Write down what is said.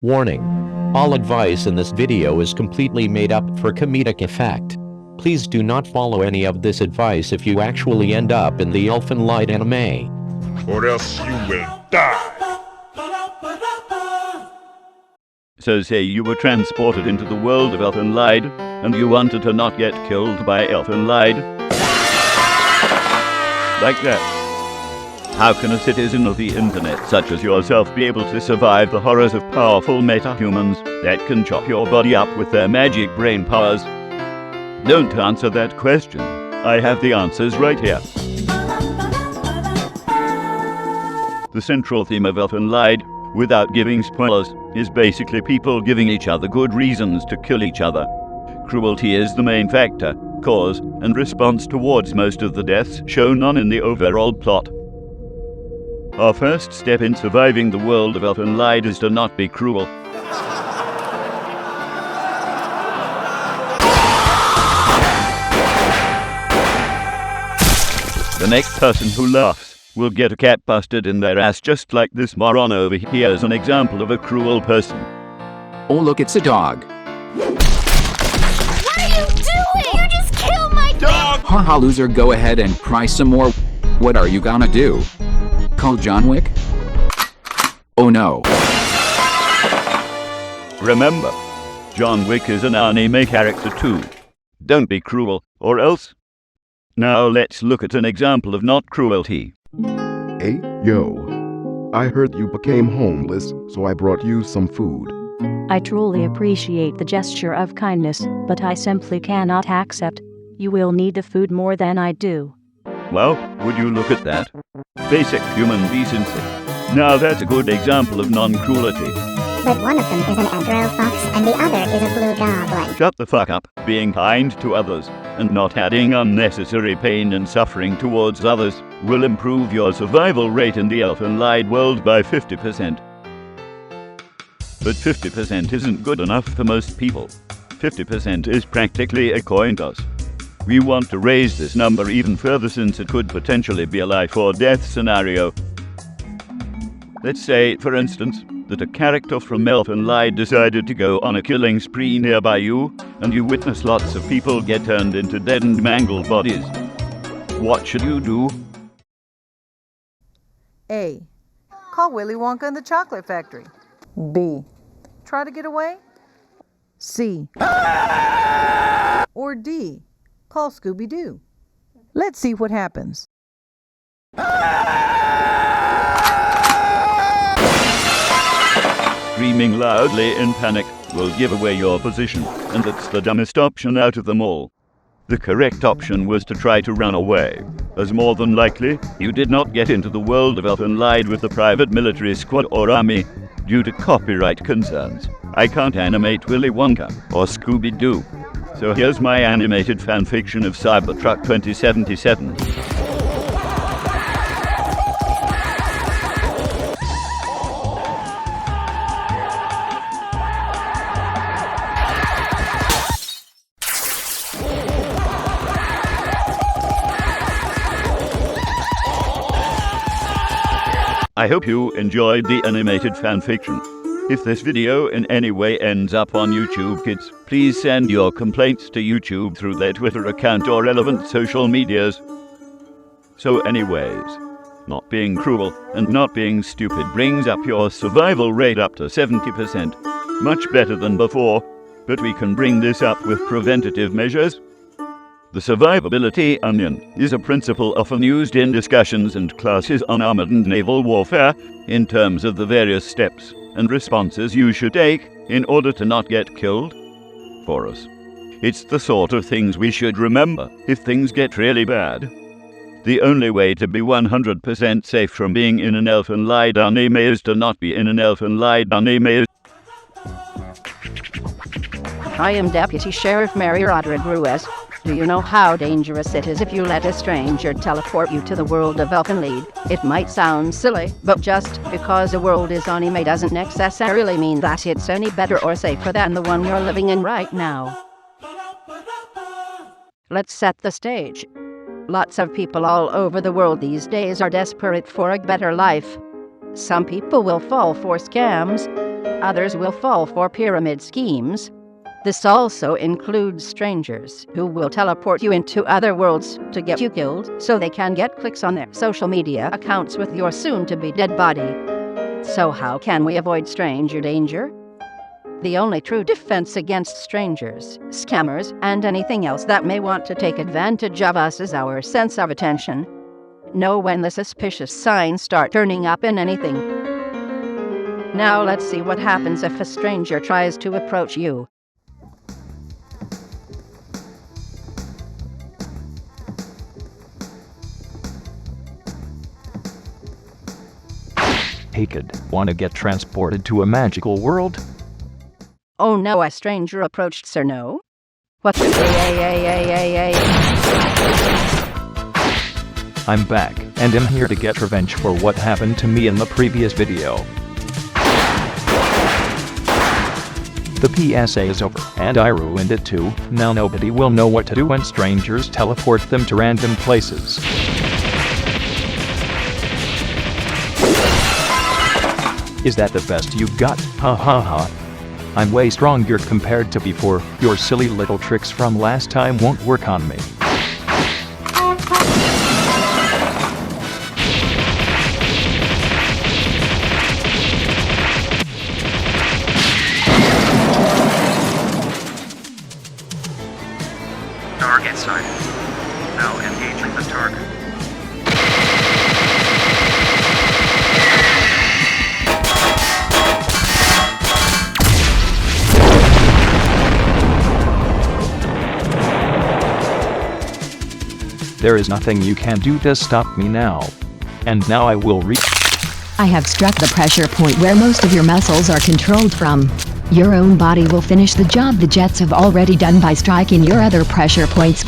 Warning: all advice in this video is completely made up for comedic effect. Please do not follow any of this advice if you actually end up in the Elfen Light anime. Or else you will die! So say you were transported into the world of Elfen Light, and you wanted to not get killed by Elfen Light. Like that. How can a citizen of the internet such as yourself be able to survive the horrors of powerful meta-humans that can chop your body up with their magic brain powers? Don't answer that question. I have the answers right here. The central theme of Elfen Light, without giving spoilers, is basically people giving each other good reasons to kill each other. Cruelty is the main factor, cause, and response towards most of the deaths shown on in the overall plot. Our first step in surviving the world of Elfen Light is to not be cruel. The next person who laughs will get a cat busted in their ass, just like this moron over here is an example of a cruel person. Oh look, it's a dog. What are you doing? You just killed my dog! Haha, loser, go ahead and cry some more. What are you gonna do? Call John Wick? Oh no. Remember, John Wick is an anime character too. Don't be cruel, or else. Now let's look at an example of not cruelty. Hey, yo. I heard you became homeless, so I brought you some food. I truly appreciate the gesture of kindness, but I simply cannot accept. You will need the food more than I do. Well, would you look at that? Basic human decency. Now that's a good example of non-cruelty. But one of them is an Andro fox and the other is a blue goblin. Shut the fuck up. Being kind to others, and not adding unnecessary pain and suffering towards others, will improve your survival rate in the Elfen Light world by 50%. But 50% isn't good enough for most people. 50% is practically a coin toss. We want to raise this number even further since it could potentially be a life or death scenario. Let's say, for instance, that a character from Elfen Light decided to go on a killing spree nearby you, and you witness lots of people get turned into dead and mangled bodies. What should you do? A. Call Willy Wonka and the Chocolate Factory. B. Try to get away. C. Or D. Call Scooby-Doo. Let's see what happens. Screaming loudly in panic will give away your position, and that's the dumbest option out of them all. The correct option was to try to run away, as more than likely, you did not get into the world of Elfen Light with the private military squad or army due to copyright concerns. I can't animate Willy Wonka or Scooby-Doo. So here's my animated fanfiction of Cybertruck 2077. I hope you enjoyed the animated fanfiction. If this video in any way ends up on YouTube, kids, please send your complaints to YouTube through their Twitter account or relevant social medias. So anyways, not being cruel and not being stupid brings up your survival rate up to 70%. Much better than before, but we can bring this up with preventative measures. The survivability onion is a principle often used in discussions and classes on armored and naval warfare in terms of the various steps and responses you should take in order to not get killed. For us, it's the sort of things we should remember if things get really bad. The only way to be 100% safe from being in an Elfen Light anime is to not be in an Elfen Light anime. I am Deputy Sheriff Mary Rodriguez. Do you know how dangerous it is if you let a stranger teleport you to the world of Elfen Light? It might sound silly, but just because the world is anime doesn't necessarily mean that it's any better or safer than the one you're living in right now. Let's set the stage. Lots of people all over the world these days are desperate for a better life. Some people will fall for scams, Others will fall for pyramid schemes. This also includes strangers who will teleport you into other worlds to get you killed so they can get clicks on their social media accounts with your soon-to-be dead body. So how can we avoid stranger danger? The only true defense against strangers, scammers, and anything else that may want to take advantage of us is our sense of attention. Know when the suspicious signs start turning up in anything. Now let's see what happens if a stranger tries to approach you. Hey kid, wanna get transported to a magical world? Oh no, a stranger approached, sir. No? What the I'm back, and am here to get revenge for what happened to me in the previous video. The PSA is over, and I ruined it too. Now nobody will know what to do when strangers teleport them to random places. Is that the best you've got? Ha ha ha. I'm way stronger compared to before. Your silly little tricks from last time won't work on me. Target sighted. Now engaging the target. There is nothing you can do to stop me now. And now I will reach. I have struck the pressure point where most of your muscles are controlled from. Your own body will finish the job the jets have already done by striking your other pressure points.